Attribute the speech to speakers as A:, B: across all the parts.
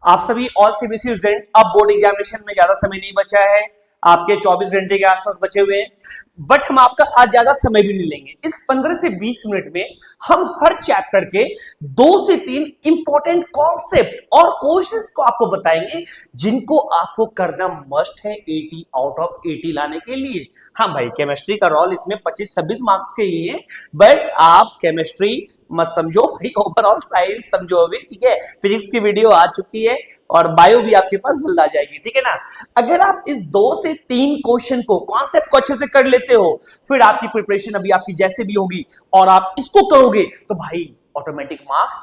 A: आप सभी all CBSE student, अब बोर्ड एग्जामिनेशन में ज्यादा समय नहीं बचा है, आपके 24 घंटे के आसपास बचे हुए हैं। बट हम आपका आज ज्यादा समय भी नहीं लेंगे। इस 15 से 20 मिनट में हम हर चैप्टर के 2 से 3 इंपॉर्टेंट कॉन्सेप्ट और क्वेश्चंस को आपको बताएंगे, जिनको आपको करना मस्ट है 80 आउट ऑफ 80 लाने के लिए। हाँ भाई, केमिस्ट्री का रोल इसमें 25-26 मार्क्स के ही है, बट आप केमिस्ट्री मत समझो भाई, ओवरऑल साइंस समझो अभी, ठीक है। फिजिक्स की वीडियो आ चुकी है और बायो भी आपके पास जल्द आ जाएगी, ठीक है ना। अगर आप इस 2 से 3 क्वेश्चन को, कॉन्सेप्ट को अच्छे से कर लेते हो, फिर आपकी प्रिपरेशन अभी आपकी जैसे भी होगी और आप इसको करोगे तो भाई ऑटोमेटिक मार्क्स,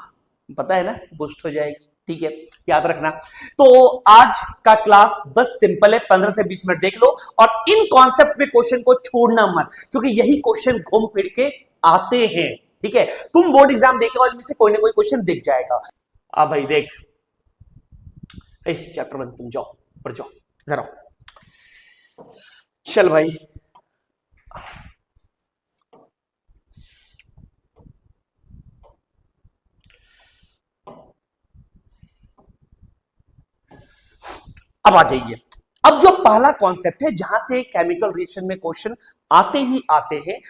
A: पता है ना, बूस्ट हो जाएगी, ठीक है, याद रखना। तो आज का क्लास बस सिंपल है, 15 से 20 मिनट देख लो और इन कॉन्सेप्ट पे क्वेश्चन को छोड़ना मत, क्योंकि यही क्वेश्चन घूम फिर के आते हैं, ठीक है। तुम बोर्ड एग्जाम देखे और इनमें से कोई ना कोई क्वेश्चन दिख जाएगा। अब भाई देख, चैप्टर 1 तुम जाओ, पर जाओ, इधर आओ, चल भाई। अब आ जाइए। अब जो पहला कॉन्सेप्ट है, जहां से केमिकल रिएक्शन में क्वेश्चन आते ही आते हैं,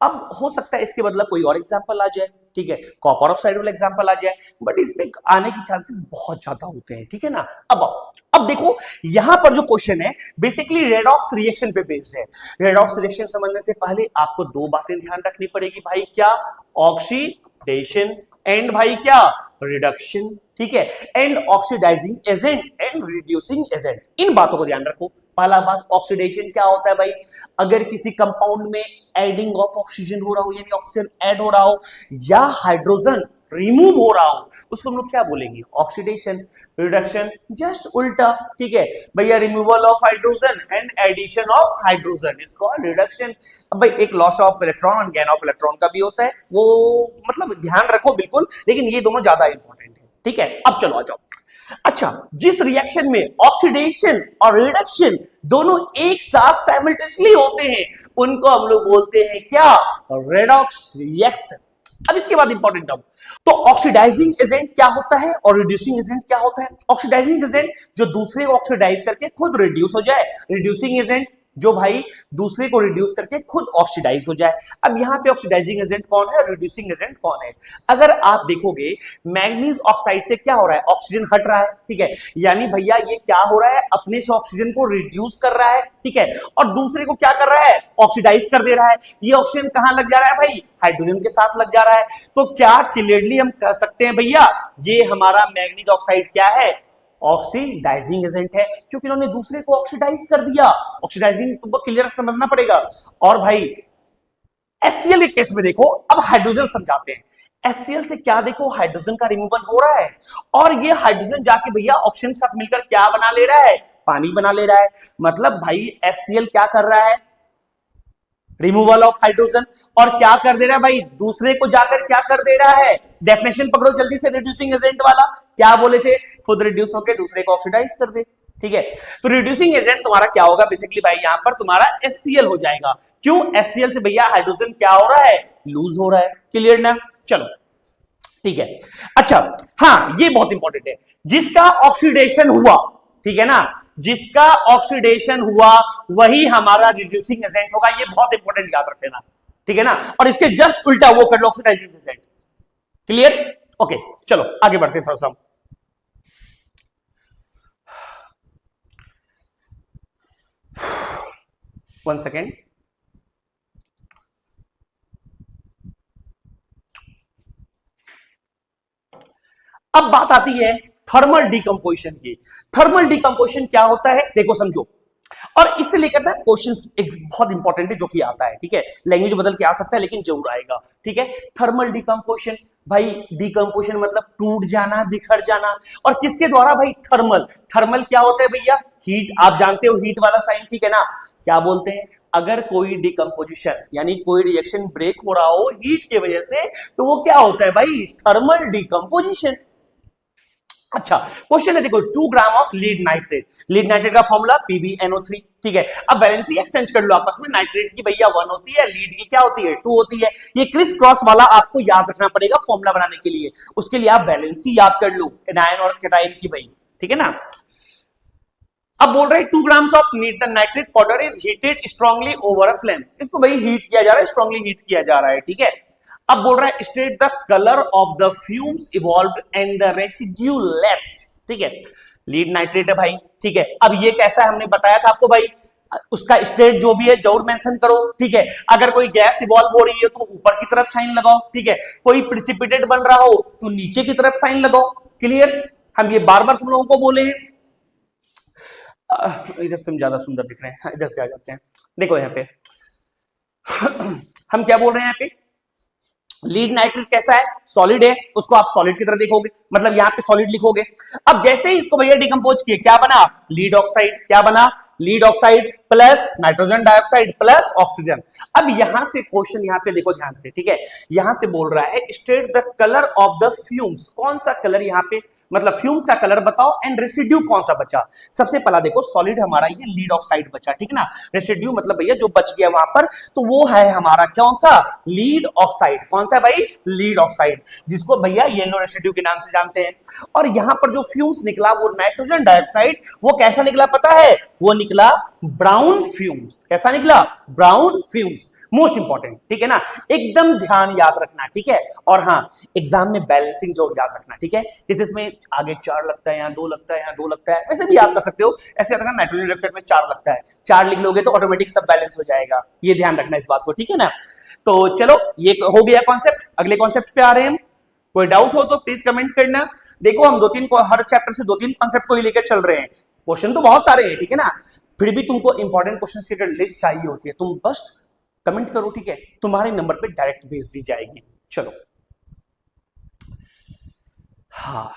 A: अब हो सकता है इसके बदला कोई और एग्जांपल आ जाए, ठीक है, कॉपर ऑक्साइड वाला एग्जांपल आ जाए, बट इसमें आने की चांसेस बहुत ज्यादा होते हैं, ठीक है ना। अब देखो, यहां पर जो क्वेश्चन है बेसिकली रेडॉक्स रिएक्शन पे बेस्ड है। रेडॉक्स रिएक्शन समझने से पहले आपको 2 बातें ध्यान रखनी पड़ेगी भाई, क्या? ऑक्सीडेशन एंड भाई क्या? रिडक्शन, ठीक है, and oxidising agent and reducing agent, इन बातों को ध्यान रखो। पहला बात, ऑक्सीडेशन क्या होता है भाई? अगर किसी कंपाउंड में एडिंग ऑफ ऑक्सीजन हो रहा हो, यानी ऑक्सीजन ऐड हो रहा हो, या हाइड्रोजन रिमूव हो रहा हो, उसको हम लोग क्या बोलेंगे? ऑक्सीडेशन। रिडक्शन जस्ट उल्टा, ठीक है भैया, removal of hydrogen and addition of hydrogen, इसको रिडक्शन। अब भाई एक लॉस ऑफ इलेक्ट्रॉन और गेन ऑफ इलेक्ट्रॉन का भी होता है, वो मतलब ध्यान रखो बिल्कुल, लेकिन ये दोनों ज्यादा इंपॉर्टेंट है, ठीक है। अब चलो आ जाओ। अच्छा, जिस रिएक्शन में ऑक्सीडेशन और रिडक्शन दोनों एक साथ साइमल्टेनियसली होते हैं, उनको हम लोग बोलते हैं क्या? Redox reaction. अब इसके बाद इंपॉर्टेंट टर्म, तो ऑक्सीडाइजिंग एजेंट क्या होता है और रिड्यूसिंग एजेंट क्या होता है? ऑक्सीडाइजिंग एजेंट जो दूसरे को ऑक्सीडाइज करके खुद रिड्यूस हो जाए, रिड्यूसिंग एजेंट जो भाई दूसरे को रिड्यूस करके खुद ऑक्सीडाइज हो जाए। अब यहां पे ऑक्सीडाइजिंग एजेंट कौन है, रिड्यूसिंग एजेंट कौन है? अगर आप देखोगे, मैग्नीज ऑक्साइड से क्या हो रहा है? ऑक्सीजन हट रहा है, ठीक है, यानी भैया ये क्या हो रहा है? अपने से ऑक्सीजन को रिड्यूस कर रहा है, ठीक है, और दूसरे को क्या कर रहा है? ऑक्सीडाइज कर दे रहा है। ये ऑक्सीजन कहां लग जा रहा है भाई? हाइड्रोजन के साथ लग जा रहा है। तो क्या क्लियरली हम कह सकते हैं भैया ये हमारा मैग्नीज ऑक्साइड क्या है? ऑक्सीडाइजिंग एजेंट है, क्योंकि इन्होंने दूसरे को ऑक्सीडाइज कर दिया। ऑक्सीडाइजिंग तुमको क्लियर समझना पड़ेगा। और भाई HCl के केस में देखो, अब हाइड्रोजन समझाते हैं। HCl से क्या देखो, हाइड्रोजन का रिमूवल हो रहा है, और ये हाइड्रोजन जाके भैया ऑक्सीजन के साथ मिलकर क्या बना ले रहा है? पानी बना ले रहा है। मतलब भाई HCl क्या कर रहा है? Removal of hydrogen. और क्या कर दे रहा है भाई? दूसरे को जाकर क्या कर दे रहा है? डेफिनेशन पकड़ो जल्दी से, रिड्यूसिंग एजेंट वाला क्या बोले थे? खुद रिड्यूस होकर दूसरे को ऑक्सीडाइज कर दे, ठीक है। तो रिड्यूसिंग एजेंट तुम्हारा क्या होगा बेसिकली भाई? यहां पर तुम्हारा HCl हो जाएगा। क्यों? HCl से भैया हाइड्रोजन क्या हो रहा है? लूज हो रहा है। क्लियर ना? चलो ठीक है। अच्छा हाँ, ये बहुत इंपॉर्टेंट है, जिसका ऑक्सीडेशन हुआ, ठीक है ना, जिसका ऑक्सीडेशन हुआ वही हमारा रिड्यूसिंग एजेंट होगा। ये बहुत इंपॉर्टेंट याद रख लेना, ठीक है ना। और इसके जस्ट उल्टा वो कर लो, ऑक्सीडाइजिंग एजेंट। क्लियर? ओके, चलो आगे बढ़ते हैं थोड़ा सा। One second. अब बात आती है थर्मल डिकम्पोजिशन की। थर्मल डिकम्पोजिशन क्या होता है देखो, समझो, और इससे लेकर ना क्वेश्चन एक बहुत इंपॉर्टेंट है जो कि आता है, ठीक है, लैंग्वेज बदल के आ सकता है लेकिन जरूर आएगा, ठीक है। थर्मल डिकम्पोजिशन भाई, डिकम्पोजिशन मतलब टूट जाना, बिखर जाना, और किसके द्वारा भाई? थर्मल। थर्मल क्या होता है भैया? हीट, आप जानते हो हीट वाला साइन, ठीक है ना। क्या बोलते हैं? अगर कोई डिकम्पोजिशन यानी कोई रिएक्शन ब्रेक हो रहा हो हीट की वजह से, तो वो क्या होता है भाई? Thermal decomposition. अच्छा क्वेश्चन है देखो 2 ग्राम ऑफ लीड नाइट्रेट का फॉर्मूला PbNO3, ठीक है। अब वैलेंसी एक्सचेंज कर लो आपस में, नाइट्रेट की भैया 1 होती है, लीड की क्या होती है 2 होती है। ये क्रिस क्रॉस वाला आपको याद रखना पड़ेगा फॉर्मूला बनाने के लिए, उसके लिए आप वैलेंसी याद कर लो एनायन और कैटायन की भाई, ठीक है ना। अब बोल रहे हैं 2 grams of nitrate powder is heated strongly over a flame, इसको भाई हीट किया जा रहा है, स्ट्रांगली हीट किया जा रहा है, ठीक है। अब बोल रहा है state the colour of the fumes evolved and the residue left, ठीक है। लीड नाइट्रेट है भाई, ठीक है। अब ये कैसा है हमने बताया था आपको भाई, उसका स्टेट जो भी है जरूर मेंशन करो, ठीक है। अगर कोई गैस इवॉल्व हो रही है तो ऊपर की तरफ साइन लगाओ, ठीक है। कोई प्रिसिपिटेट बन रहा हो तो नीचे की तरफ साइन लगाओ, क्लियर। हम ये बार बार तुम लोगों को बोले हैं। इधर से हम ज्यादा सुंदर दिख रहे हैं, इधर से आ जाते हैं। देखो यहाँ पे हम क्या बोल रहे हैं, यहाँ पे लीड नाइट्रेट कैसा है, सॉलिड है, उसको आप सॉलिड की तरह देखोगे, मतलब यहां पे सॉलिड लिखोगे। अब जैसे ही इसको भैया डिकम्पोज किए, क्या बना लीड ऑक्साइड, क्या बना lead oxide plus nitrogen dioxide plus oxygen. अब यहां से क्वेश्चन यहां पे देखो ध्यान से, ठीक है। यहां से बोल रहा है state the colour of the fumes, कौन सा कलर यहां पे, मतलब फ्यूम्स का कलर बताओ, एंड रेसिड्यू कौन सा बचा। सबसे पहला देखो सॉलिड हमारा ये लीड ऑक्साइड बचा, ठीक ना। रेसिड्यू मतलब भैया जो बच गया वहां पर, तो वो है हमारा कौन सा लीड ऑक्साइड, कौन सा भाई लीड ऑक्साइड, जिसको भैया येलो रेसिड्यू के नाम से जानते हैं। और यहां पर जो फ्यूम्स निकला वो नाइट्रोजन डाइऑक्साइड, वो कैसा निकला पता है, वो निकला ब्राउन फ्यूम्स। कैसा निकला, ब्राउन फ्यूम्स, मोस्ट इंपॉर्टेंट, ठीक है ना। एकदम ध्यान याद रखना, ठीक है। और हाँ एग्जाम में बैलेंसिंग जो याद रखना, ठीक है। जैसे इसमें आगे 4 लगता है, यहाँ 2 लगता है, यहाँ 2 लगता है, वैसे भी याद कर सकते हो। ऐसे याद रखना नाइट्रोजन डाइऑक्साइड में 4 लगता है, 4 लिख लोगे तो ऑटोमेटिक सब बैलेंस हो जाएगा, ये ध्यान रखना इस बात को, ठीक है ना। तो चलो ये हो गया कॉन्सेप्ट, अगले कॉन्सेप्ट पे आ रहे हैं हम। कोई डाउट हो तो प्लीज कमेंट करना। देखो हम 2-3 को हर चैप्टर से 2-3 कॉन्सेप्ट को ही लेकर चल रहे हैं, क्वेश्चन तो बहुत सारे हैं, ठीक है ना। फिर भी तुमको इंपॉर्टेंट क्वेश्चन की लिस्ट चाहिए होती है, तुम बस कमेंट करो, ठीक है, तुम्हारे नंबर पे डायरेक्ट भेज दी जाएगी। चलो हाँ,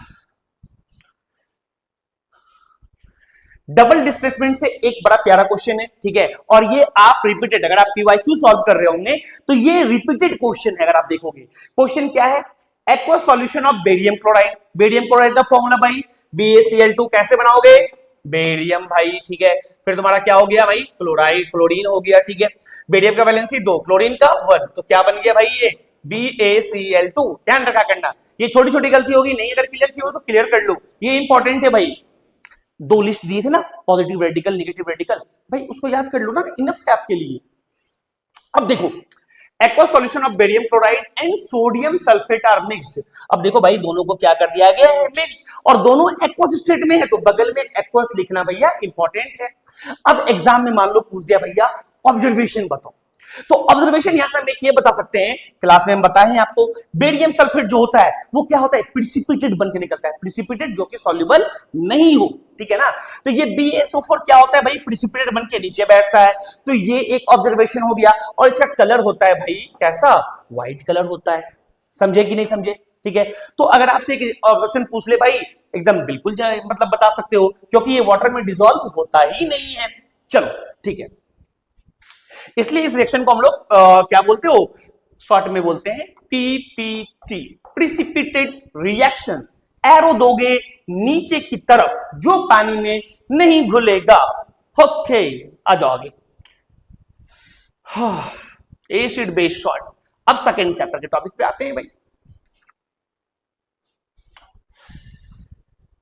A: डबल डिस्प्लेसमेंट से एक बड़ा प्यारा क्वेश्चन है, ठीक है। और ये आप रिपीटेड, अगर आप PYQ सॉल्व कर रहे होंगे तो ये रिपीटेड क्वेश्चन है। अगर आप देखोगे क्वेश्चन क्या है, aqua solution of barium chloride, barium chloride का फॉर्मूला भाई BaCl2, कैसे बनाओगे बेरियम भाई, ठीक है। फिर तुम्हारा क्या हो गया भाई, क्लोराइड, क्लोरीन हो गया, ठीक है। बेरियम का वैलेंसी 2, क्लोरीन का 1, तो क्या बन गया भाई ये BaCl2। ध्यान रखा करना, ये छोटी छोटी गलती होगी नहीं, अगर क्लियर की हो तो क्लियर कर लो, ये इंपॉर्टेंट है भाई। 2 लिस्ट दिए थे ना, पॉजिटिव रेडिकल नेगेटिव रेडिकल, भाई उसको याद कर लो ना, इनफ है आपके लिए। अब देखो aqua solution of barium chloride and sodium sulphate are mixed. अब देखो भाई दोनों को क्या कर दिया गया है, मिक्स्ड, और दोनों एक्वस स्टेट में है, तो बगल में एक्वस लिखना भैया इंपॉर्टेंट है। अब एग्जाम में मान लो पूछ दिया भैया ऑब्जर्वेशन बताओ, तो ऑब्जर्वेशन यहां से हम ये बता सकते हैं, क्लास में हम बताए हैं आपको, बेरियम सल्फेट जो होता है वो क्या होता है, प्रिसिपिटेट बन के निकलता है, प्रिसिपिटेट जो कि सॉल्युबल नहीं हो, ठीक है ना। तो ये BaSO4 क्या होता है भाई, प्रिसिपिटेट बन के नीचे बैठता है, तो ये एक ऑब्जर्वेशन हो गया। और इसका कलर होता है भाई कैसा, व्हाइट कलर होता है, समझे कि नहीं समझे, ठीक है। तो अगर आपसे एक ऑब्जर्वेशन पूछ ले भाई, एकदम बिल्कुल मतलब बता सकते हो, क्योंकि ये वाटर में डिसॉल्व होता ही नहीं है। चलो ठीक है, इसलिए इस रिएक्शन को हम लोग क्या बोलते हो, शॉर्ट में बोलते हैं PPT, प्रिसिपिटेट रिएक्शंस। एरो दोगे नीचे की तरफ, जो पानी में नहीं घुलेगा। ओके आ जाओ आगे, एसिड बेस शॉर्ट। अब सेकेंड चैप्टर के टॉपिक पे आते हैं भाई।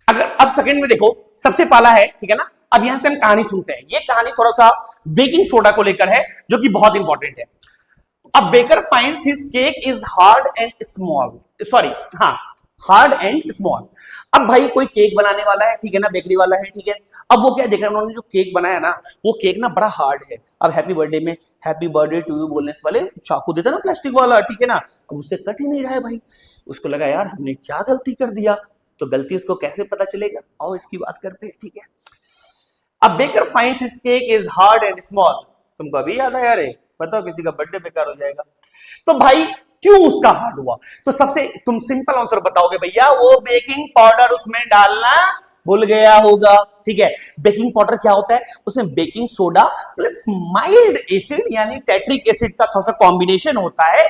A: अगर अब सेकेंड में देखो सबसे पहला है, ठीक है ना। अब यहां से हम कहानी सुनते हैं, ये कहानी थोड़ा सा बेकिंग सोडा को लेकर है, जो कि बहुत इंपॉर्टेंट है। अब baker finds his cake is hard and small, sorry हाँ, हार्ड एंड स्मॉल। अब भाई कोई केक बनाने वाला है, ठीक है ना, बेकरी वाला है, ठीक है। अब वो क्या देख रहे हैं, उन्होंने जो केक बनाया ना, वो केक ना बड़ा हार्ड है। अब हैप्पी बर्थडे में हैप्पी बर्थडे टू यू बोलने से पहले चाकू देता ना प्लास्टिक वाला, ठीक है ना, अब उससे कट ही नहीं रहा है भाई। उसको लगा यार हमने क्या गलती कर दिया, तो गलती उसको कैसे पता चलेगा, आओ इसकी बात करते हैं, ठीक है। अब baker finds his cake is hard and small. तुमको अभी याद आया, अरे बताओ किसी का बर्थडे बेकार हो जाएगा। तो भाई क्यों उसका हार्ड हुआ, तो सबसे तुम सिंपल आंसर बताओगे भैया, वो बेकिंग पाउडर उसमें डालना भूल गया होगा, ठीक है। बेकिंग पाउडर क्या होता है, उसमें baking soda plus mild acid यानी टेट्रिक एसिड का थोड़ा सा कॉम्बिनेशन होता है।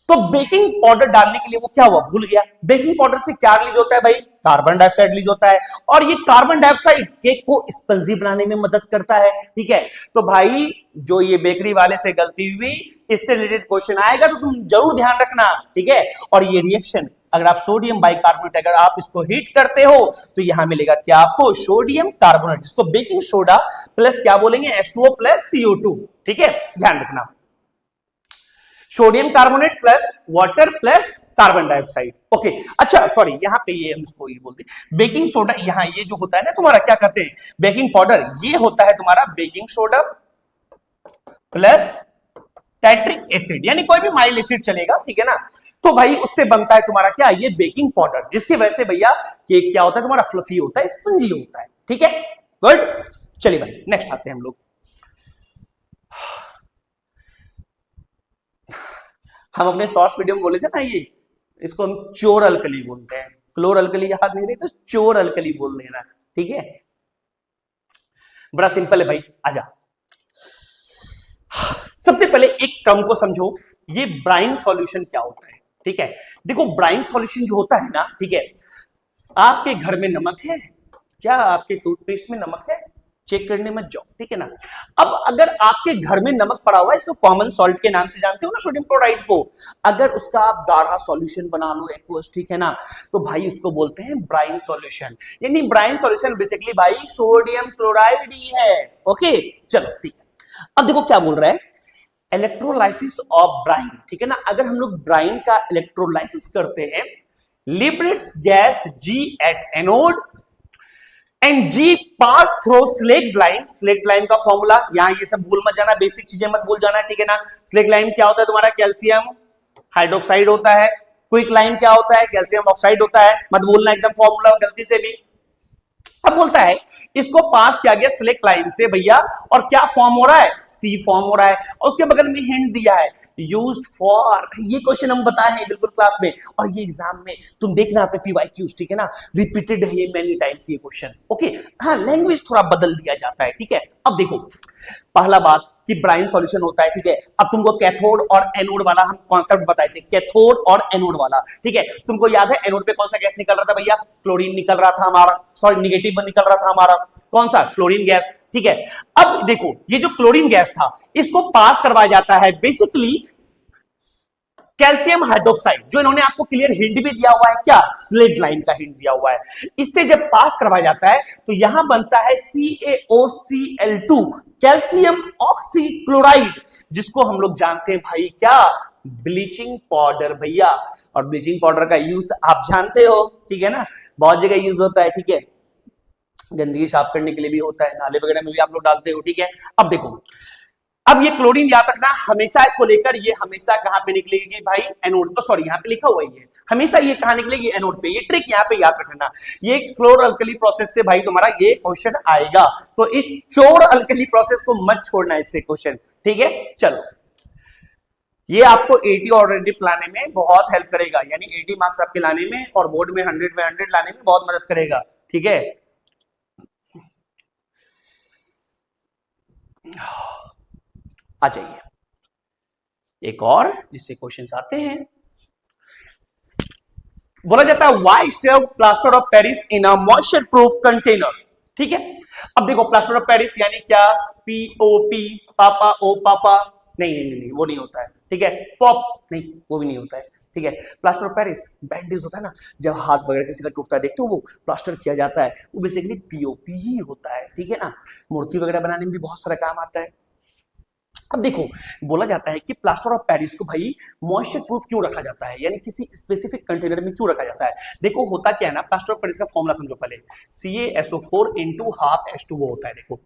A: तो बेकिंग पाउडर डालने के लिए वो क्या हुआ, भूल गया। बेकिंग पाउडर से क्या रिलीज होता है भाई, कार्बन डाइऑक्साइड रिलीज होता है, और ये कार्बन डाइऑक्साइड केक को स्पंजी बनाने में मदद करता है, ठीक है। तो भाई जो ये बेकरी वाले से गलती हुई, इससे रिलेटेड क्वेश्चन आएगा तो तुम जरूर ध्यान रखना, ठीक है। और ये रिएक्शन अगर आप सोडियम बाइकार्बोनेट अगर आप इसको हीट करते हो तो यहां मिलेगा क्या आपको, सोडियम कार्बोनेट, जिसको बेकिंग सोडा प्लस क्या बोलेंगे, H2O प्लस CO2, ठीक है, ध्यान रखना। Sodium carbonate plus water plus carbon dioxide, okay. अच्छा सॉरी, यहां पे ये हम इसको ये बोलते हैं बेकिंग सोडा, यहां ये जो होता है ना तुम्हारा क्या कहते हैं, बेकिंग पाउडर, ये होता है तुम्हारा बेकिंग सोडा प्लस टाइट्रिक एसिड, यानी कोई भी माइल्ड एसिड चलेगा, ठीक है ना। तो भाई उससे बनता है तुम्हारा क्या, ये बेकिंग पाउडर, जिसकी वजह से भैया केक क्या होता है तुम्हारा, फ्लफी होता है, स्पंजी होता है, ठीक है, गुड। चलिए भाई नेक्स्ट आते हैं हम लोग। हम अपने शॉर्ट्स वीडियो में बोले थे ना, ये इसको हम चोर अल्कली बोलते हैं, क्लोर अल्कली याद नहीं रही तो चोर अल्कली बोल देना, ठीक है। बड़ा सिंपल है भाई, आजा। सबसे पहले एक टर्म को समझो, ये ब्राइन सॉल्यूशन क्या होता है, ठीक है। देखो ब्राइन सॉल्यूशन जो होता है ना, ठीक है, आपके घर में नमक है क्या, आपके टूथपेस्ट में नमक है, चेक करने मत जाओ, ठीक है ना। अब अगर आपके घर में नमक पड़ा हुआ है, इसको कॉमन सॉल्ट के नाम से जानते हो ना, सोडियम क्लोराइड को, अगर उसका आप गाढ़ा सॉल्यूशन बना लो एक्वस, ठीक है ना, तो भाई उसको बोलते हैं ब्राइन सॉल्यूशन। यानी ब्राइन सॉल्यूशन बेसिकली भाई सोडियम क्लोराइड ही है, ओके। चलो ठीक है, अब देखो क्या बोल रहा है, इलेक्ट्रोलाइसिस ऑफ ब्राइन, ठीक है ना। अगर हम लोग ब्राइन का इलेक्ट्रोलाइसिस करते हैं, liberates gas G at anode and G pass through slaked lime. Slaked lime का फॉर्मूला यहां ये सब भूल मत जाना, बेसिक चीजें मत भूल जाना, ठीक है ना। स्लेक्ट लाइन क्या होता है तुम्हारा, कैल्शियम हाइड्रोक्साइड होता है। क्विक लाइन क्या होता है, कैल्शियम ऑक्साइड होता है, मत भूलना एकदम फॉर्मूला गलती से भी। अब बोलता है इसको पास किया गया सिलेक्ट लाइन से भैया, और क्या फॉर्म हो रहा है, सी फॉर्म हो रहा है, और उसके बगल में हिंट दिया है यूज्ड फॉर। ये क्वेश्चन हम बताए हैं बिल्कुल क्लास में, और ये एग्जाम में तुम देखना अपने पीवाईक्यूज, ठीक है ना, रिपीटेड है ये मेनी टाइम्स ये क्वेश्चन, ओके। हाँ लैंग्वेज थोड़ा बदल दिया जाता है, ठीक है। अब देखो पहला बात कि ब्राइन सॉल्यूशन होता है, ठीक है। अब तुमको कैथोड और एनोड वाला हम कॉन्सेप्ट बताए थे, कैथोड और एनोड वाला, ठीक है। तुमको याद है एनोड पे कौन सा गैस निकल रहा था भैया, क्लोरीन निकल रहा था हमारा, सॉरी निगेटिव निकल रहा था हमारा, कौन सा, क्लोरीन गैस, ठीक है। अब देखो ये जो क्लोरीन गैस था, इसको पास करवाया जाता है बेसिकली कैल्शियम हाइड्रोक्साइड, जो इन्होंने आपको क्लियर हिंट भी दिया हुआ है, क्या, स्लेट लाइन का हिंट दिया हुआ है। इससे जब पास करवाया जाता है तो यहां बनता है CaOCl2, कैल्शियम ऑक्सीक्लोराइड, जिसको हम लोग जानते हैं भाई क्या, ब्लीचिंग पाउडर भैया। और ब्लीचिंग पाउडर का यूज आप जानते हो, ठीक है ना, बहुत जगह यूज होता है, ठीक है। गंदगी साफ करने के लिए भी होता है, नाले वगैरह में भी आप लोग डालते हो, ठीक है। अब देखो, अब ये क्लोरीन याद रखना हमेशा, इसको लेकर ये हमेशा कहां पे निकलेगी भाई, एनोड, सॉरी यहां पे लिखा हुआ है, हमेशा ये कहां निकलेगी, एनोड पे। ये ट्रिक यहां पे याद रखना, ये क्लोर अल्कली प्रोसेस से भाई तुम्हारा ये क्वेश्चन आएगा, तो इस चोर अल्कली प्रोसेस को मत छोड़ना इससे क्वेश्चन, ठीक है। चलो ये आपको 80 ऑलरेडी लाने में बहुत हेल्प करेगा, यानी 80 मार्क्स आपके लाने में और बोर्ड में 100 में 100 लाने में बहुत मदद करेगा, ठीक है। आ जाइए एक और जिससे क्वेश्चंस आते हैं। बोला जाता है why stove plaster of Paris in a moisture proof container, ठीक है। अब देखो प्लास्टर ऑफ पेरिस यानी क्या, POP, पापा ओ पापा, नहीं वो नहीं होता है, ठीक है। पॉप नहीं, वो भी नहीं होता है, ठीक है। प्लास्टर ऑफ पेरिस बैंडेज होता है ना, जब हाथ वगैरह किसी का टूटता है देखते हो वो प्लास्टर किया जाता है, वो बेसिकली POP ही होता है, ठीक है ना। मूर्ति वगैरह बनाने में भी बहुत सारा काम आता है। अब देखो बोला जाता है कि प्लास्टर ऑफ पेरिस को भाई मॉइस्चर प्रूफ क्यों रखा जाता है, यानी किसी स्पेसिफिक कंटेनर में क्यों रखा जाता है। देखो होता क्या है ना, प्लास्टर ऑफ पेरिस का फॉर्मूला समझो पहले, CaSO4 × ½ H2O होता है। देखो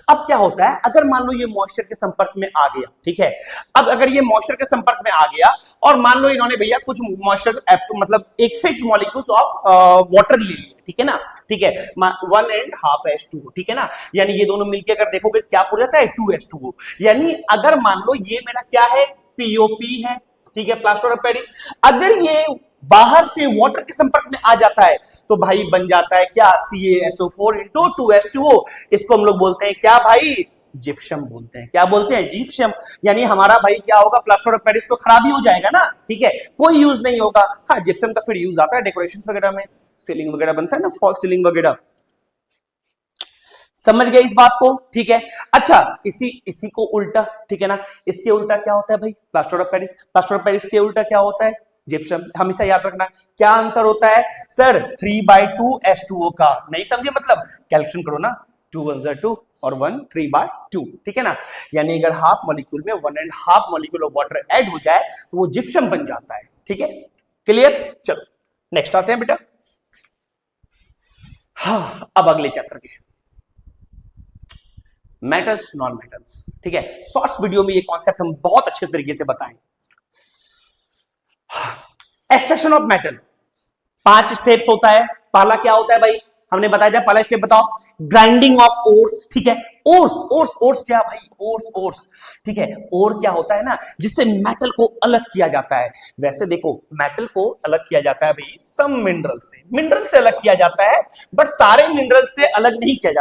A: अब क्या होता है, अगर मान लो ये मॉइस्चर के संपर्क में आ गया, ठीक है। अब अगर ये मॉइस्चर के संपर्क में आ गया और मान लो इन्होंने भैया कुछ मॉइस्चर मतलब एक फिक्स्ड मॉलिक्यूल्स ऑफ वाटर ले लिया, ठीक है ना, ठीक है, 1 and ½ H2O, ठीक है ना। यानी ये दोनों मिलकर अगर देखोगे क्या हो जाता है, 2 H2O। यानी अगर मान लो ये मेरा क्या है, POP है, ठीक है, प्लास्टर ऑफ पेरिस, अगर ये बाहर से वाटर के संपर्क में आ जाता है तो भाई बन जाता है क्या, CaSO4 × 2 H2O। इसको हम लोग बोलते हैं क्या भाई, जिप्सम बोलते हैं। क्या बोलते हैं? जिप्सम। यानी हमारा भाई क्या होगा, प्लास्टर ऑफ पेरिस तो खराब ही हो जाएगा ना, ठीक है, कोई यूज नहीं होगा। हाँ, जिप्सम का फिर यूज आता है डेकोरेशन वगैरह में, सीलिंग वगैरह बनता है ना, फॉल सीलिंग वगैरह। समझ गए इस बात को, ठीक है। अच्छा, इसी को उल्टा, ठीक है ना, इसके उल्टा क्या होता है भाई, plaster of Paris. Plaster of Paris के उल्टा क्या होता है? जिप्सम। हमेशा याद रखना। क्या अंतर होता है सर? 3/2 H2O का। नहीं समझे मतलब? कैलकुलेशन करो ना, 2 1 2 और 1 3/2, ठीक है ना। यानी अगर हाफ मॉलिक्यूल में 1.5 मॉलिक्यूल ऑफ वाटर ऐड हो जाए तो वो जिप्सम बन जाता है, ठीक है। क्लियर? चलो नेक्स्ट आते हैं बेटा। हाँ, अब अगले चैप्टर के मेटल्स नॉन मेटल्स, ठीक है। शॉर्ट्स वीडियो में ये कॉन्सेप्ट हम बहुत अच्छे तरीके से बताएं। एक्सट्रैक्शन ऑफ मेटल 5 स्टेप्स होता है। पहला क्या होता है भाई, हमने बताया था, पहला स्टेप बताओ, ग्राइंडिंग ऑफ ओर्स, ठीक है। ओर्स क्या भाई? ओर्स, ठीक है। ओर क्या होता है ना, जिससे मेटल को अलग किया जाता है। वैसे देखो, मेटल को अलग किया जाता है भाई सम मिनरल से अलग किया जाता है, बट सारे मिनरल से अलग नहीं किया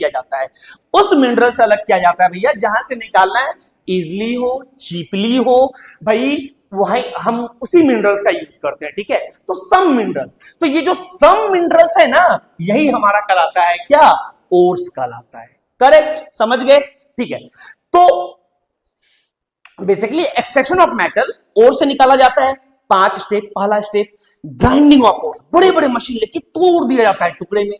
A: जाता है। उस मिनरल से अलग किया जाता है भैया जहां से निकालना है इजिली हो, चीपली हो भाई, वही हम उसी मिनरल्स का यूज करते हैं, ठीक है। तो सम मिनरल्स, तो ये जो सम मिनरल्स है ना, यही हमारा कहलाता है क्या? ओर्स कहलाता है। करेक्ट, समझ गए, ठीक है। तो बेसिकली एक्सट्रैक्शन ऑफ मेटल ओर से निकाला जाता है। 5 स्टेप। पहला स्टेप ग्राइंडिंग ऑफ ओर्स, बड़े बड़े मशीन लेके तोड़ दिया जाता है टुकड़े में।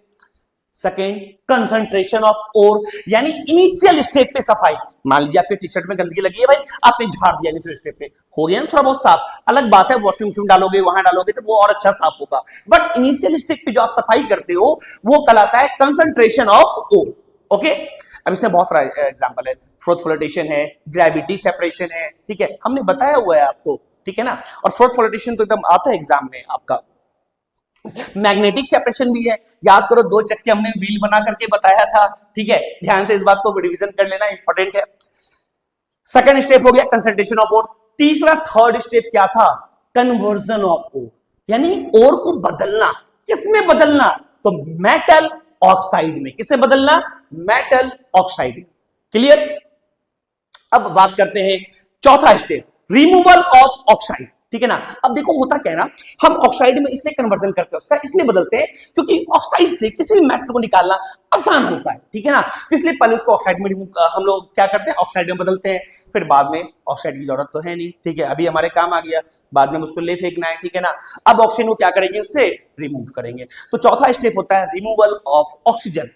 A: सेकेंड, कंसंट्रेशन ऑफ ओर, यानी इनिशियल स्टेप पे सफाई। मान लीजिए आपके टी शर्ट में गंदगी लगी है भाई, आपने झाड़ दिया इनिशियल स्टेप पे, हो गया ना थोड़ा बहुत साफ, अलग बात है वॉशिंग मशीन डालोगे, वहां डालोगे तो वो और अच्छा साफ होगा, बट इनिशियल स्टेप पे जो आप सफाई करते हो वो कहलाता है कंसंट्रेशन ऑफ ओर, ओके। अब इसमें बहुत सारा एग्जांपल है, फ्लोथ फ्लोटेशन है, ग्रेविटी सेपरेशन है, ठीक है, हमने बताया हुआ है आपको, ठीक है ना। और फ्लोथ फ्लोटेशन तो एकदम आता है एग्जाम में आपका। मैग्नेटिक सेपरेशन भी है, याद करो 2 चक्के हमने व्हील बना करके बताया था, ठीक है, ध्यान से इस बात को रिवीजन कर लेना, इंपॉर्टेंट है। सेकंड स्टेप हो गया कंसंट्रेशन ऑफ ओर। तीसरा, थर्ड स्टेप क्या था? कन्वर्जन ऑफ ओर, यानी ओर को बदलना। किसमें बदलना? तो मेटल ऑक्साइड में। किसे बदलना? मेटल ऑक्साइड में। क्लियर? अब बात करते हैं चौथा स्टेप, रिमूवल ऑफ ऑक्साइड, ठीक है ना। अब देखो होता क्या है ना, हम ऑक्साइड में इसलिए कन्वर्जन करते हैं, उसका इसलिए बदलते हैं क्योंकि ऑक्साइड से किसी भी मेटल को निकालना आसान होता है, ठीक है ना। तो इसलिए पहले उसको ऑक्साइड में हम लोग क्या करते हैं, ऑक्साइड में बदलते हैं, फिर बाद में ऑक्साइड की जरूरत तो है नहीं, ठीक है, अभी हमारे काम आ गया, बाद में उसको ले फेंकना है, ठीक है ना। अब ऑक्सीजन को क्या करेंगे, उससे रिमूव करेंगे। तो चौथा स्टेप होता है रिमूवल ऑफ ऑक्सीजन।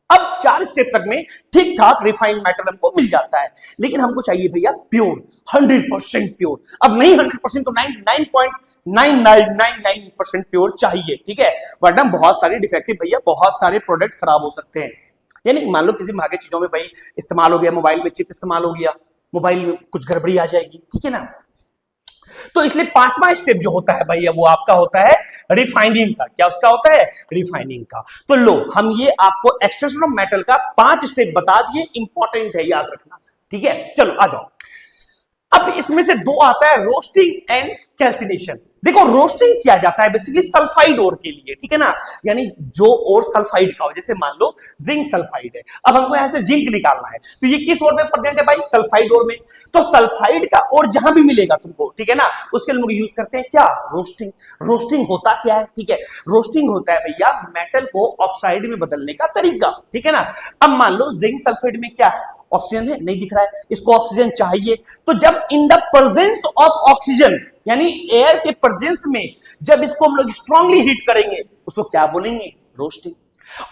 A: अब 4 स्टेप तक में ठीक ठाक रिफाइंड मेटल हमको मिल जाता है, लेकिन हमको चाहिए भैया प्योर, 100% प्योर। अब नहीं 100% तो 99.9999% प्योर चाहिए, ठीक है, वरना बहुत सारे डिफेक्टिव भैया, बहुत सारे प्रोडक्ट खराब हो सकते हैं। यानी मान लो किसी महंगे चीजों में भाई इस्तेमाल हो गया, मोबाइल में चिप इस्तेमाल हो गया, मोबाइल में कुछ गड़बड़ी आ जाएगी, ठीक है ना। तो इसलिए 5वां स्टेप जो होता है भैया वो आपका होता है रिफाइनिंग का। क्या उसका होता है? रिफाइनिंग का। तो लो, हम ये आपको एक्सट्रैक्शन ऑफ मेटल का 5 स्टेप बता दिए, इंपॉर्टेंट है, याद रखना, ठीक है। चलो आ जाओ, अब इसमें से 2 आता है, रोस्टिंग एंड कैल्सिनेशन। देखो रोस्टिंग किया जाता है बेसिकली सल्फाइड ओर के लिए, ठीक है ना, यानी जो ओर सल्फाइड का हो, जैसे मान लो जिंक सल्फाइड है, अब हमको यहां से जिंक निकालना है, तो ये किस ओर में प्रेजेंट है भाई? सल्फाइड ओर में। तो सल्फाइड का ओर जहां भी मिलेगा तुमको, ठीक है ना, उसके लिए लोग यूज करते हैं क्या? रोस्टिंग। रोस्टिंग होता क्या है? ठीक है, रोस्टिंग होता है भैया मेटल को ऑक्साइड में बदलने का तरीका, ठीक है ना। अब मान लो जिंक सल्फाइड में क्या है? ऑक्सीजन है, नहीं दिख रहा है, इसको ऑक्सीजन चाहिए, तो जब in the presence of oxygen, यानी एयर के प्रेजेंस में जब इसको हम लोग स्ट्रांगली हीट करेंगे, उसको क्या बोलेंगे? रोस्टिंग।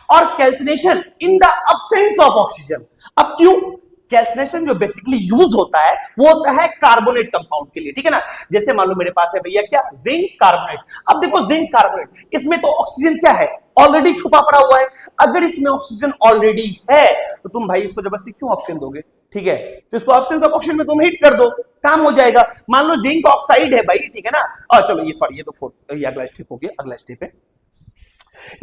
A: और calcination in the absence of oxygen. अब क्यों? कैल्सिनेशन जो बेसिकली यूज होता है वो होता है कार्बोनेट कंपाउंड के लिए, ठीक है ना। जैसे मान लो मेरे पास है भैया क्या? Zinc carbonate. अब देखो जिंक कार्बोनेट, इसमें तो ऑक्सीजन क्या है? ऑलरेडी छुपा पड़ा हुआ है। अगर इसमें ऑक्सीजन ऑलरेडी है तो तुम भाई इसको जबरदस्ती क्यों ऑक्सीजन दोगे? ठीक है, तो इसको ऑब्सेंस ऑफ ऑक्सीजन में तुम हीट कर दो, काम हो जाएगा। मान लो जिंक ऑक्साइड है भाई, ठीक है ना। और चलो ये सॉरी, ये तो ये अगला स्टेप हो गया, अगला स्टेप है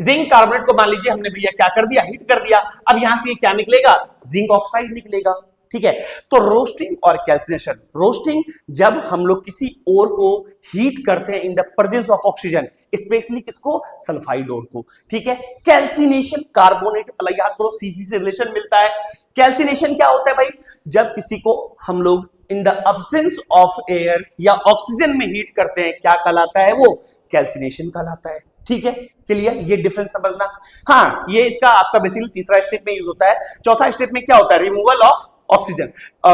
A: जिंक कार्बोनेट को मान लीजिए हमने भैया क्या कर दिया? हीट कर दिया। अब यहां से ये क्या निकलेगा? जिंक ऑक्साइड निकलेगा, ठीक है। तो रोस्टिंग और कैल्सिनेशन, रोस्टिंग जब हम लोग किसी ओर को हीट करते हैं in the presence of oxygen, specially किसको, सल्फाइड ओर को, ठीक है। कैल्सिनेशन कार्बोनेट, याद करो सीसी से रिलेशन मिलता है। कैल्सिनेशन क्या होता है भाई, जब किसी को हम लोग in the absence of air या ऑक्सीजन में हीट करते हैं, क्या कहलाता है वो, कैल्सिनेशन कहलाता है, ठीक है। क्लियर, ये डिफरेंस समझना। हाँ, ये इसका आपका बेसिकली तीसरा स्टेप में यूज होता है। चौथा स्टेप में क्या होता है, removal of oxygen,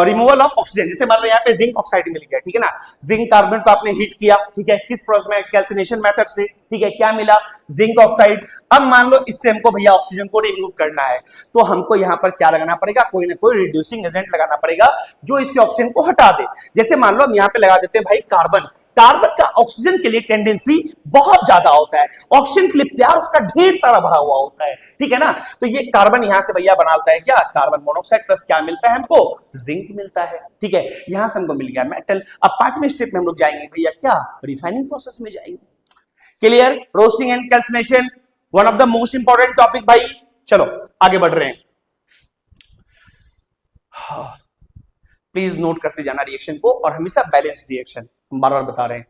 A: removal of oxygen. जैसे मान लो यहाँ पे जिंक ऑक्साइड मिल गया, ठीक है ना, जिंक कार्बन को आपने हीट किया, ठीक है, किस प्रोसेस में, कैल्सिनेशन मेथड से, ठीक है, क्या मिला, जिंक ऑक्साइड। अब मान लो इससे हमको भैया ऑक्सीजन को रिमूव करना है, तो हमको यहाँ पर क्या लगाना पड़ेगा, कोई ना कोई रिड्यूसिंग एजेंट लगाना पड़ेगा जो इससे ऑक्सीजन को हटा दे। जैसे मान लो हम यहाँ पे लगा देते हैं भाई कार्बन, कार्बन का ऑक्सीजन के लिए टेंडेंसी बहुत ज्यादा होता है, ऑक्सीजन के लिए प्यार उसका ढेर सारा भरा हुआ होता है, ठीक है ना। तो ये कार्बन यहां से भैया बनाता है क्या, कार्बन मोनोऑक्साइड, प्लस क्या मिलता है हमको, जिंक मिलता है, ठीक है। यहां से हमको मिल गया मेटल। अब पांचवें स्टेप में हम लोग जाएंगे भैया क्या, रिफाइनिंग प्रोसेस में जाएंगे। Clear, roasting and calcination, one of the most important topic भाई। चलो आगे बढ़ रहे हैं, प्लीज नोट करते जाना रिएक्शन को, और हमेशा बैलेंस रिएक्शन, बार बार बता रहे हैं।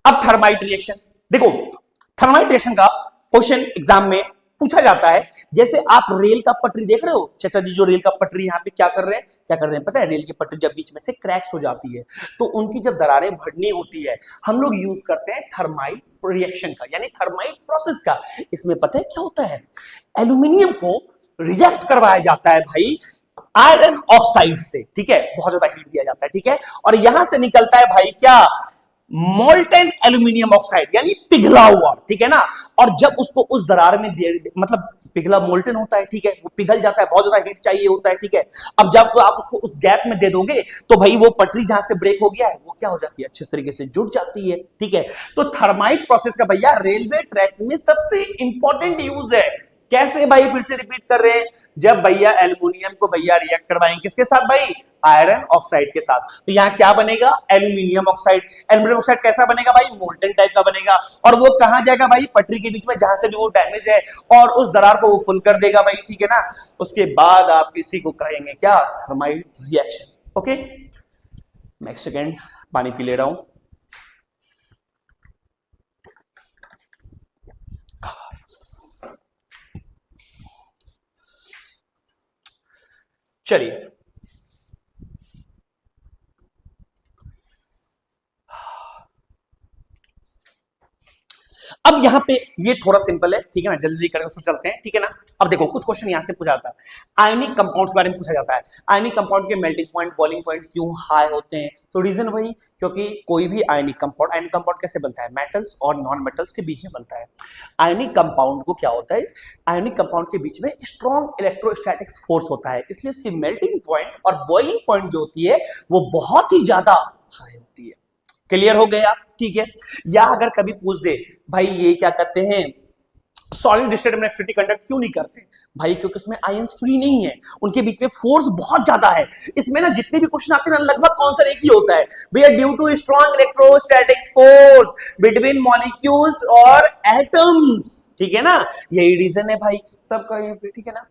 A: अब थर्माइट रिएक्शन देखो, थर्माइट रिएक्शन का क्वेश्चन एग्जाम में पूछा जाता है। जैसे आप रेल का पटरी देख रहे हो, चाचा जी जो रेल का पटरी यहाँ पे क्या कर रहे हैं, क्या कर रहे हैं पता है, रेल की पटरी जब बीच में से क्रैक्स हो जाती है तो उनकी जब दरारें भरनी होती है, हम लोग यूज करते हैं थर्माइट रिएक्शन का, यानी थर्माइट प्रोसेस का। इसमें पता है क्या होता है, एल्यूमिनियम को रिएक्ट करवाया जाता है भाई आयरन ऑक्साइड से, ठीक है, बहुत ज्यादा हीट दिया जाता है, ठीक है, और यहां से निकलता है भाई क्या, मोल्टेन एल्यूमिनियम ऑक्साइड, यानी पिघला हुआ, ठीक है ना। और जब उसको उस दरार में मतलब पिघला मोल्टेन होता है, ठीक है, वो पिघल जाता है, बहुत ज्यादा हीट चाहिए होता है, ठीक है। अब जब आप उसको उस गैप में दे दोगे तो भाई वो पटरी जहां से ब्रेक हो गया है वो क्या हो जाती है, अच्छे तरीके से जुड़ जाती है, ठीक है। तो थर्माइट प्रोसेस का भैया रेलवे ट्रैक्स में सबसे इंपॉर्टेंट यूज है। कैसे भाई, फिर से रिपीट कर रहे हैं, जब भैया एल्यूमिनियम को भैया रिएक्ट करवाएंगे किसके साथ भाई, आयरन ऑक्साइड के साथ, तो यहां क्या बनेगा, एल्यूमिनियम ऑक्साइड। एल्यूमिनियम ऑक्साइड कैसा बनेगा भाई, मोल्टन टाइप का बनेगा, और वो कहां जाएगा भाई, पटरी के बीच में जहां से भी वो डैमेज है, और उस दरार को वो फुल कर देगा भाई, ठीक है ना। उसके बाद आप इसी को कहेंगे क्या, थर्माइट रिएक्शन, ओके। मैं एक सेकेंड पानी पी ले रहा हूं। चलिए अब यहां पे ये थोड़ा सिंपल है, ठीक है ना, जल्दी करके उसको चलते हैं, ठीक है ना। अब देखो कुछ क्वेश्चन यहां से पूछा जाता है, आयनिक कंपाउंड्स के बारे में पूछा जाता है। आयनिक कंपाउंड के मेल्टिंग पॉइंट, बॉइलिंग पॉइंट क्यों हाई होते हैं, तो रीजन वही, क्योंकि कोई भी आयनिक कंपाउंड कैसे बनता है, मेटल्स और नॉन मेटल्स के बीच में बनता है। आयनिक कंपाउंड को क्या होता है, आयनिक कंपाउंड के बीच में स्ट्रॉन्ग इलेक्ट्रोस्टैटिक फोर्स होता है, इसलिए उसकी मेल्टिंग पॉइंट और बॉइलिंग पॉइंट जो होती है वो बहुत ही ज्यादा हाई होती है। क्लियर हो गया, ठीक है। या अगर कभी पूछ दे भाई ये क्या कहते हैं, सॉलिड स्टेट में इलेक्ट्रिसिटी कंडक्ट क्यों नहीं करते भाई, क्योंकि उसमें आयंस फ्री नहीं है, उनके बीच में फोर्स बहुत ज्यादा है। इसमें ना जितने भी क्वेश्चन आते हैं ना लगभग कॉन्सर एक ही होता है भैया, due to strong electrostatic force between molecules और एटम्स, ठीक है ना, यही रीजन है भाई सबका, ठीक है ना।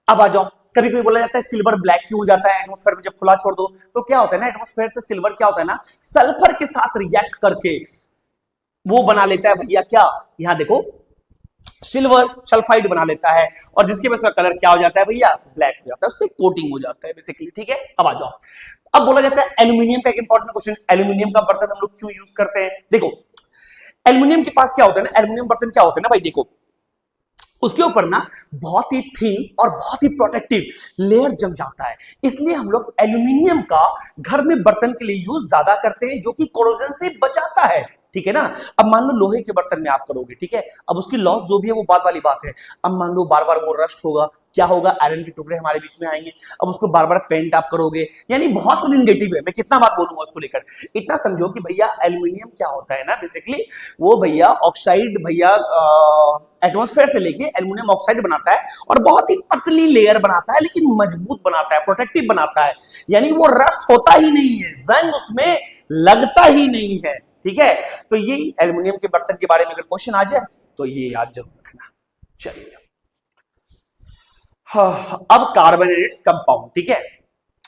A: अब आ जाओ, कभी कभी बोला जाता है सिल्वर ब्लैक क्यों हो जाता है एटमॉस्फेयर में जब खुला छोड़ दो, तो क्या होता है ना, एटमॉस्फेयर से सिल्वर क्या होता है ना, सल्फर के साथ रिएक्ट करके वो बना लेता है भैया क्या, यहां देखो सिल्वर सल्फाइड बना लेता है, और जिसकी वजह से कलर क्या हो जाता है भैया, ब्लैक हो जाता है, उस पर कोटिंग हो जाता है बेसिकली, ठीक है। अब आ जाओ, अब बोला जाता है एल्यूमिनियम का एक इंपॉर्टेंट क्वेश्चन, एल्यूमिनियम का बर्तन हम लोग क्यों यूज करते हैं। देखो एल्यूमिनियम के पास क्या होता है ना, एल्यूमिनियम बर्तन क्या होते हैं ना भाई, देखो उसके ऊपर ना बहुत ही थिन और बहुत ही प्रोटेक्टिव लेयर जम जाता है, इसलिए हम लोग एल्यूमिनियम का घर में बर्तन के लिए यूज ज्यादा करते हैं, जो कि कोरोजन से बचाता है, ठीक है ना। अब मान लो लोहे के बर्तन में आप करोगे, ठीक है, अब उसकी लॉस जो भी है वो बात वाली बात है। अब मान लो बार बार वो रस्ट होगा, क्या होगा, आयरन के टुकड़े हमारे बीच में आएंगे, अब उसको बार बार पेंट आप करोगे, यानी बहुत सारी नेगेटिव है। मैं कितना बात बोलूंगा उसको लेकर, इतना समझो कि भैया एल्यूमिनियम क्या होता है ना, बेसिकली वो भैया ऑक्साइड भैया एटमॉस्फेयर से लेके एल्यूमिनियम ऑक्साइड बनाता है, और बहुत ही पतली लेयर बनाता है, लेकिन मजबूत बनाता है, प्रोटेक्टिव बनाता है, यानी वो रस्ट होता ही नहीं है, जंग उसमें लगता ही नहीं है, ठीक है। तो ये एल्यूमिनियम के बर्तन के बारे में अगर क्वेश्चन आ जाए तो ये याद जरूर रखना, चलिए, हाँ, अब कार्बन एंड इट्स कंपाउंड, ठीक है।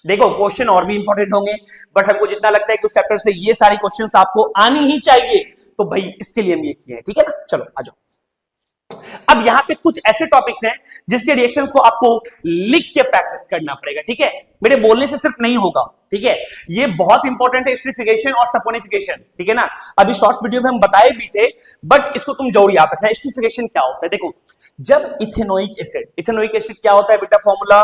A: देखो क्वेश्चन और भी इंपॉर्टेंट होंगे, बट हमको जितना लगता है कि उस चैप्टर से ये सारी क्वेश्चंस आपको आनी ही चाहिए, तो भाई इसके लिए हम ये किए हैं, ठीक है ना। चलो आ जाओ। अब यहां पे कुछ ऐसे टॉपिक्स हैं जिसके रिएक्शंस को आपको लिख के प्रैक्टिस करना पड़ेगा, ठीक है। मेरे बोलने से सिर्फ नहीं होगा, ठीक है। ये बहुत इंपॉर्टेंट है, एस्टरीफिकेशन और सपोनिफिकेशन, ठीक है ना। अभी शॉर्ट्स वीडियो में हम बताए भी थे, बट इसको तुम जरूर याद रखना। एस्टरीफिकेशन क्या होता है, देखो जब इथेनोइक एसिड क्या होता है बेटा, फॉर्मूला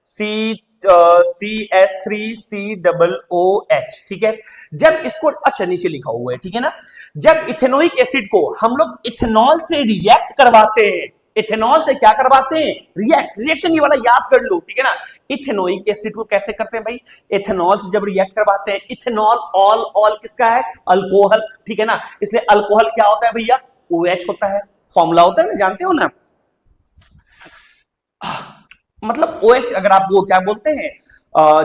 A: CH3COOH, ठीक है। जब इसको, अच्छा नीचे लिखा हुआ है, ठीक है ना। जब इथेनोइक एसिड को हम लोग इथेनॉल से रिएक्ट करवाते हैं, इथेनॉल से क्या करवाते हैं, रिएक्शन, ये वाला याद कर लो, ठीक है ना। इथेनोइक एसिड को कैसे करते हैं भाई, इथेनॉल से जब रिएक्ट करवाते हैं, इथेनॉल ऑल किसका है, अल्कोहल, ठीक है ना। इसलिए अल्कोहल क्या होता है भैया, OH होता है, फॉर्मूला होता है ना, जानते हो ना। मतलब OH, अगर आप वो क्या बोलते हैं,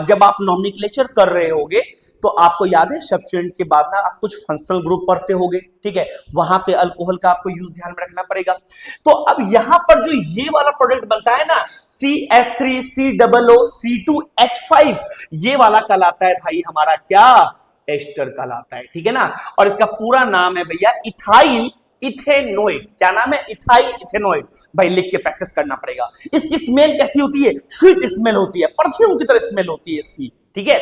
A: जब आप नॉमेनक्लेचर कर रहे होगे तो आपको याद है सब्स्टिट्यूएंट के बाद ना आप कुछ फंक्शनल ग्रुप पढ़ते होगे, ठीक है। वहां पे अल्कोहल का आपको यूज ध्यान में रखना पड़ेगा। तो अब यहां पर जो ये वाला प्रोडक्ट बनता है ना, CH3COOC2H5, ये वाला कहलाता है भाई हमारा क्या, एस्टर कहलाता है, ठीक है ना। और इसका पूरा नाम है भैया इथाइल इथेनोइड। क्या नाम है, इथाइल इथेनोइड। भाई लिख के प्रैक्टिस करना पड़ेगा। इसकी स्मेल कैसी होती है, स्वीट स्मेल होती है, परफ्यूम की तरह स्मेल होती है इसकी, ठीक है।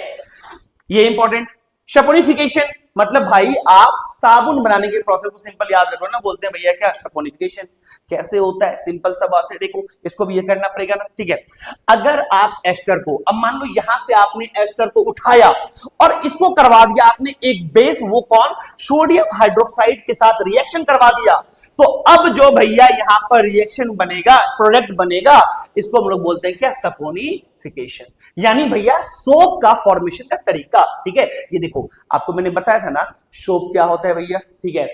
A: ये इंपॉर्टेंट। सपोनिफिकेशन मतलब भाई आप साबुन बनाने के प्रोसेस को सिंपल याद रखो ना, बोलते हैं भैया क्या, सपोनिफिकेशन कैसे होता है, सिंपल सा बात है। देखो इसको भी ये करना पड़ेगा ना, ठीक है। अगर आप एस्टर को, अब मान लो यहां से आपने एस्टर को उठाया और इसको करवा दिया आपने एक बेस, वो कौन, सोडियम हाइड्रोक्साइड के साथ रिएक्शन करवा दिया, तो अब जो भैया यहां पर रिएक्शन बनेगा, प्रोडक्ट बनेगा, इसको हम लोग बोलते हैं क्या, सपोनिफिकेशन। यानी भैया सोप का फॉर्मेशन का तरीका, ठीक है। ये देखो आपको मैंने बताया था ना, सोप क्या होता है भैया, ठीक है,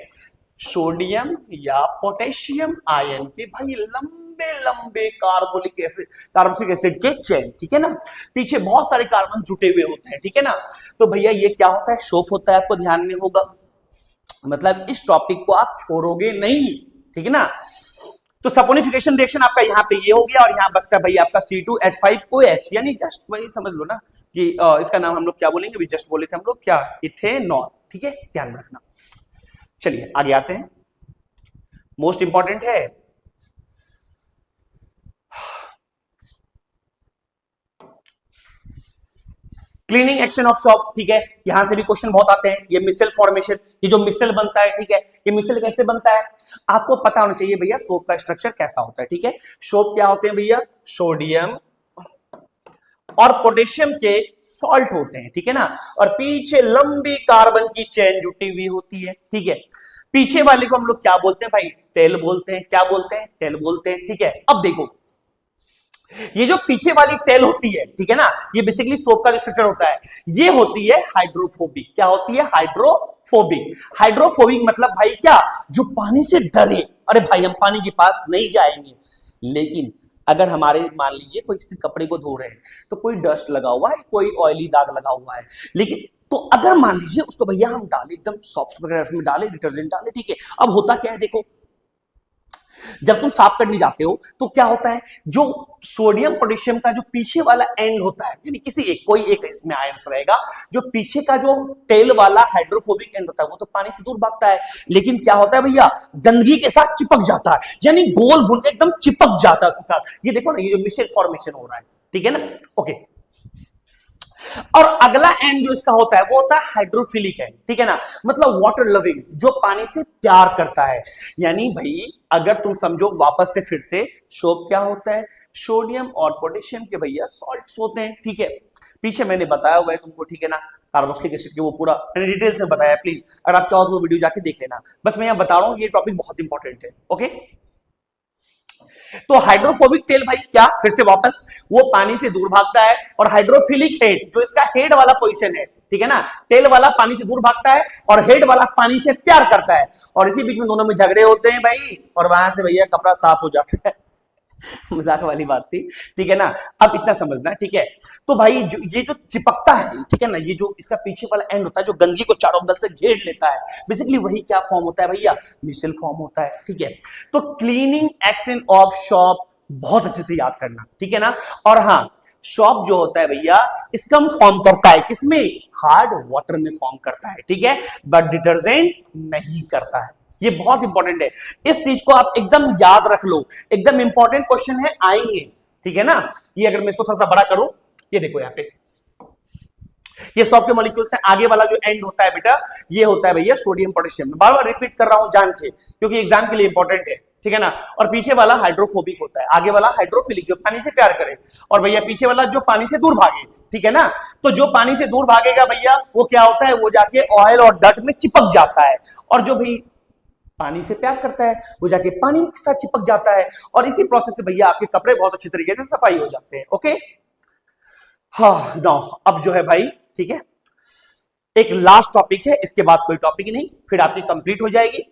A: सोडियम या पोटेशियम आयन के भाई लंबे लंबे कार्बोक्सिलिक एसिड के चेन, ठीक है ना। पीछे बहुत सारे कार्बन जुटे हुए होते हैं, ठीक है ना। तो भैया ये क्या होता है, सोप होता है, आपको ध्यान में होगा। मतलब इस टॉपिक को आप छोड़ोगे नहीं, ठीक है ना। तो सपोनिफिकेशन रिएक्शन आपका यहाँ पे ये हो गया, और यहाँ बचता है भाई आपका C2H5OH, यानी जस्ट वही समझ लो ना कि इसका नाम हम लोग क्या बोलेंगे, भी जस्ट बोले थे हम लोग क्या, इथेनॉल, ठीक है, ध्यान में रखना। चलिए आगे आते हैं, मोस्ट इंपॉर्टेंट है क्लीनिंग एक्शन ऑफ सोप, ठीक है। यहां से भी क्वेश्चन बहुत आते हैं। ये मिसेल फॉर्मेशन, ये जो मिसेल बनता है, ठीक है, ये मिसेल कैसे बनता है आपको पता होना चाहिए भैया। सोप का स्ट्रक्चर कैसा होता है, ठीक है। सोप क्या होते हैं भैया, सोडियम और पोटेशियम के सॉल्ट होते हैं, ठीक है ना। और पीछे लंबी कार्बन की चेन जुटी हुई होती है, ठीक है। पीछे वाले को हम लोग क्या बोलते हैं भाई, टेल बोलते हैं। क्या बोलते हैं, टेल बोलते हैं, ठीक है। अब देखो ये जो पीछे वाली टेल होती है, ठीक है ना, ये बेसिकली सोप का जो स्ट्रक्चर होता है, ये होती है हाइड्रोफोबिक। क्या होती है, हाइड्रोफोबिक। हाइड्रोफोबिक मतलब भाई क्या, जो पानी से डरे, अरे भाई हम पानी के पास नहीं जाएंगे। लेकिन अगर हमारे मान लीजिए कोई किसी कपड़े को धो रहे हैं, तो कोई डस्ट लगा हुआ है, कोई ऑयली दाग लगा हुआ है, लेकिन तो अगर मान लीजिए उसको भैया हम डाले एकदम सॉफ्ट वगैरह उसमें डाले, डिटर्जेंट डाले, ठीक है। अब होता क्या है, देखो जब तुम साफ करने जाते हो तो क्या होता है, जो सोडियम पोटेशियम का जो पीछे वाला एंड होता है, यानी किसी एक कोई एक इसमें आयंस रहेगा, जो पीछे का जो टेल वाला हाइड्रोफोबिक एंड होता है वो तो पानी से दूर भागता है, लेकिन क्या होता है भैया, गंदगी के साथ चिपक जाता है, यानी गोल भूल के एकदम चिपक जाता है उसके साथ। ये देखो ना, ये जो मिसेल फॉर्मेशन हो रहा है, ठीक है ना, ओके। और अगला एंड जो इसका होता है वो होता है हाइड्रोफिलिक एंड, ठीक है ना, मतलब वाटर लविंग, जो पानी से प्यार करता है। यानी भाई अगर तुम समझो वापस से फिर से, सोप क्या होता है, सोडियम और पोटेशियम के भैया सॉल्ट्स होते हैं, ठीक है। पीछे मैंने बताया हुआ है तुमको, ठीक है ना, कार्बोक्सिलिक एसिड के वो पूरा मैंने डिटेल से बताया, प्लीज अगर आप चाहो तो वो वीडियो जाके देख लेना। बस मैं यहां बता रहा हूं, ये टॉपिक बहुत इंपॉर्टेंट है, ओके। तो हाइड्रोफोबिक टेल भाई क्या, फिर से वापस, वो पानी से दूर भागता है। और हाइड्रोफिलिक हेड, जो इसका हेड वाला पोजीशन है, ठीक है ना, टेल वाला पानी से दूर भागता है और हेड वाला पानी से प्यार करता है, और इसी बीच में दोनों में झगड़े होते हैं भाई, और वहां से भैया कपड़ा साफ हो जाता है। मजाक वाली बात थी, ठीक है ना। अब इतना समझना, ठीक है। तो भाई ये जो चिपकता है, ठीक है ना, ये जो इसका पीछे वाला एंड होता है जो गंदगी को चारों बगल से घेर लेता है, बेसिकली वही क्या फॉर्म होता है भैया, मिसल फॉर्म होता है, ठीक है। तो क्लीनिंग एक्शन ऑफ शॉप बहुत अच्छे से याद करना, ठीक है ना। और हाँ, शॉप जो होता है भैया स्कम फॉर्म करता है, किसमें, हार्ड वाटर में फॉर्म करता है, ठीक है, बट डिटर्जेंट नहीं करता है। ये बहुत इंपॉर्टेंट है, इस चीज को आप एकदम याद रख लो, एकदम इंपॉर्टेंट क्वेश्चन है, आएंगे, ठीक है ना। ये अगर मैं इसको थोड़ा सा बड़ा करूं, ये देखो यहाँ पे ये सॉफ्ट के मॉलिक्यूल्स हैं, आगे वाला जो एंड होता है बेटा ये होता है भैया सोडियम पोटेशियम। बार बार रिपीट कर रहा हूं जान के, क्योंकि एग्जाम के लिए इंपॉर्टेंट है, ठीक है ना। और पीछे वाला हाइड्रोफोबिक होता है, आगे वाला हाइड्रोफिलिक जो पानी से प्यार करे, और भैया पीछे वाला जो पानी से दूर भागे, ठीक है ना। तो जो पानी से दूर भागेगा भैया वो क्या होता है, वो जाके ऑयल और डर्ट में चिपक जाता है, और जो भी पानी से प्यार करता है वो जाके पानी के साथ चिपक जाता है, और इसी प्रोसेस से भैया आपके कपड़े बहुत अच्छी तरीके से सफाई हो जाते हैं। ओके, हाँ नो, अब जो है भाई, ठीक है, एक लास्ट टॉपिक है, इसके बाद कोई टॉपिक नहीं, फिर आपकी कंप्लीट हो जाएगी।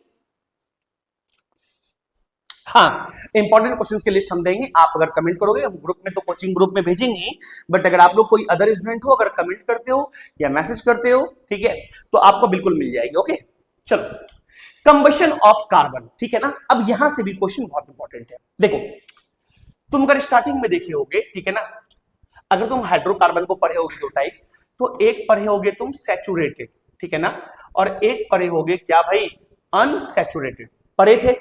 A: हाँ, इंपॉर्टेंट क्वेश्चंस की लिस्ट हम देंगे, आप अगर कमेंट करोगे हम ग्रुप में तो कोचिंग ग्रुप में भेजेंगे, बट अगर आप लोग कोई अदर स्टूडेंट हो, अगर कमेंट करते हो या मैसेज करते हो, ठीक है, तो आपको बिल्कुल मिल जाएगी। ओके, चलो, कंबशन ऑफ कार्बन, ठीक है ना। अब यहां से भी क्वेश्चन बहुत इंपॉर्टेंट है। देखो, तुम अगर स्टार्टिंग में देखे होगे, ठीक है ना, अगर तुम हाइड्रोकार्बन को पढ़े होगे दो टाइप्स, तो एक पढ़े होगे तुम सैचुरेटेड, ठीक है ना, और एक पढ़े होगे क्या भाई, अनसैचुरेटेड, पढ़े थे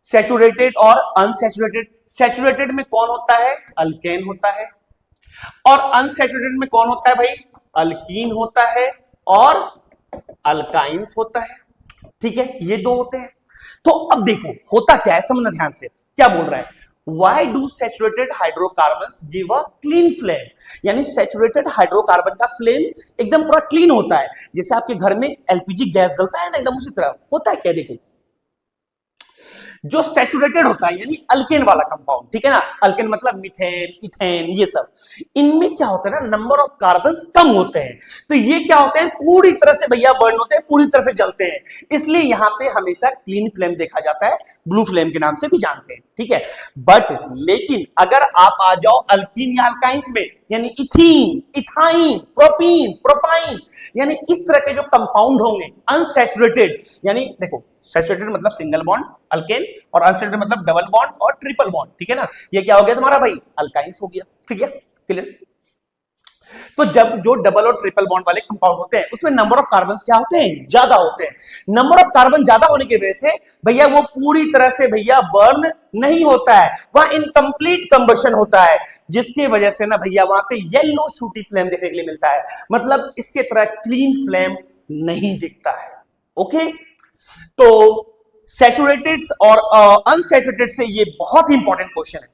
A: सैचुरेटेड और अनसैचुरेटेड। सैचुरेटेड में कौन होता है, अल्केन होता है, और अनसैचुरेटेड में कौन होता है भाई, अल्कीन होता है और अल्काइंस होता है, ठीक है, ये दो होते हैं। तो अब देखो होता क्या है, समझना ध्यान से, क्या बोल रहा है, Why do saturated hydrocarbons give a clean flame? यानी सैचुरेटेड हाइड्रोकार्बन का फ्लेम एकदम पूरा क्लीन होता है, जैसे आपके घर में एलपीजी गैस जलता है ना, एकदम उसी तरह होता है। क्या देखो, जो सैचुरेटेड होता है यानी अल्केन वाला कंपाउंड, ठीक है ना, अल्केन मतलब मीथेन, इथेन, ये सब, इनमें क्या होता है ना, नंबर ऑफ कार्बन्स कम होते हैं, तो ये क्या होते हैं, पूरी तरह से भैया बर्न होते हैं, पूरी तरह से जलते हैं, इसलिए यहां पे हमेशा क्लीन फ्लेम देखा जाता है, ब्लू फ्लेम के नाम से भी जानते हैं, ठीक है। बट लेकिन अगर आप आ जाओ अल्कीन या अल्काइंस में, यानी इथीन, इथाइन, प्रोपीन, प्रोपाइन, यानी इस तरह के जो कंपाउंड होंगे अनसैचुरेटेड, यानी देखो सैचुरेटेड मतलब सिंगल बॉन्ड अल्केन, और अनसैचुरेटेड मतलब डबल बॉन्ड और ट्रिपल बॉन्ड, ठीक है ना, ये क्या हो गया तुम्हारा भाई, अल्काइंस हो गया, ठीक है, क्लियर। तो जब जो डबल और ट्रिपल बॉन्ड वाले कंपाउंड होते हैं उसमें नंबर ऑफ कार्बन क्या होते हैं, ज्यादा होते हैं, नंबर ऑफ कार्बन ज्यादा होने की वजह से भैया वो पूरी तरह से भैया बर्न नहीं होता है, वहां इनकम्प्लीट कंबशन होता है, जिसकी वजह से ना भैया वहां पे येलो शूटी फ्लेम देखने के लिए मिलता है, मतलब इसके तरह क्लीन फ्लेम नहीं दिखता है। ओके, तो सैचुरेटेड और अनसैचुरेटेड से ये बहुत इंपॉर्टेंट क्वेश्चन है।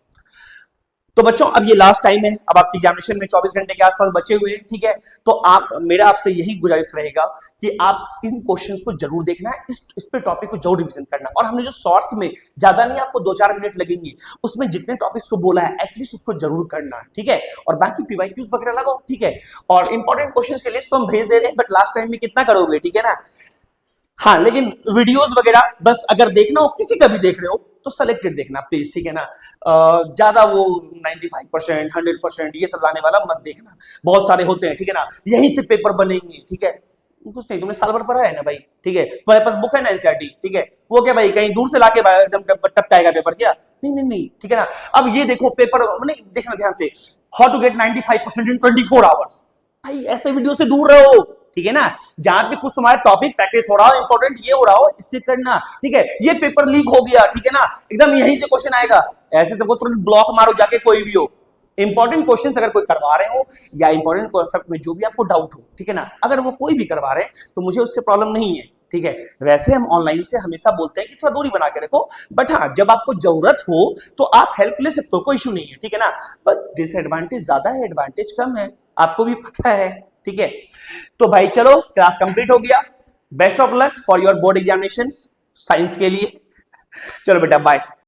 A: तो बच्चों अब ये लास्ट टाइम है, अब आपकी एग्जामिनेशन में 24 घंटे के आसपास बचे हुए हैं, ठीक है, तो आप मेरा आपसे यही गुजारिश रहेगा कि आप इन क्वेश्चंस को जरूर देखना है, इस पे टॉपिक को जरूर रिवीजन करना, और हमने जो शॉर्ट्स में ज्यादा नहीं आपको 2-4 मिनट लगेंगे उसमें जितने टॉपिक्स को बोला है एटलीस्ट उसको जरूर करना, ठीक है, और बाकी पीवाईक्यूज वगैरह लगाओ, ठीक है, और इंपॉर्टेंट क्वेश्चंस की लिस्ट तो हम भेज दे रहे हैं, बट लास्ट टाइम में कितना करोगे, ठीक है ना। हाँ, लेकिन वीडियोस वगैरह बस अगर देखना हो, किसी का भी देख रहे हो तो सेलेक्टेड देखना प्लीज, ठीक है ना, ज्यादा वो 95%, 100% ये सब लाने वाला मत देखना, बहुत सारे होते हैं, ठीक है ना, यहीं से पेपर बनेंगे, ठीक है, कुछ नहीं, तुमने साल भर पढ़ा है ना भाई, ठीक है, तुम्हारे पास बुक है ना एनसीईआरटी, ठीक है, वो क्या भाई कहीं दूर से लाके एकदम टपकाएगा पेपर क्या, नहीं नहीं नहीं, ठीक है ना। अब ये देखो पेपर नहीं देखना ध्यान से, how to get 95% in 24 hours, भाई ऐसे वीडियो से दूर रहो, ठीक है ना, जहां पे कुछ तुम्हारा टॉपिक प्रैक्टिस हो रहा हो, इंपॉर्टेंट ये हो रहा हो, इससे करना, ठीक है, ये पेपर लीक हो गया, ठीक है ना, एकदम यहीं से क्वेश्चन आएगा, ऐसे सबको तुरंत ब्लॉक मारो जाके, कोई भी हो, इंपॉर्टेंट क्वेश्चन अगर कोई करवा रहे हो या इंपॉर्टेंट कॉन्सेप्ट में जो भी आपको डाउट हो, ठीक है ना, अगर वो कोई भी करवा रहे हैं तो मुझे उससे प्रॉब्लम नहीं है, ठीक है, वैसे हम ऑनलाइन से हमेशा बोलते हैं कि थोड़ा दूरी बना के रखो, बट हाँ जब आपको जरूरत हो तो आप हेल्प ले सकते हो, कोई इशू नहीं है, ठीक है ना, बट डिसएडवांटेज ज्यादा है, एडवांटेज कम है, आपको भी पता है, ठीक है। तो भाई चलो क्लास कंप्लीट हो गया, best of luck for your board examination science के लिए, चलो बेटा बाय।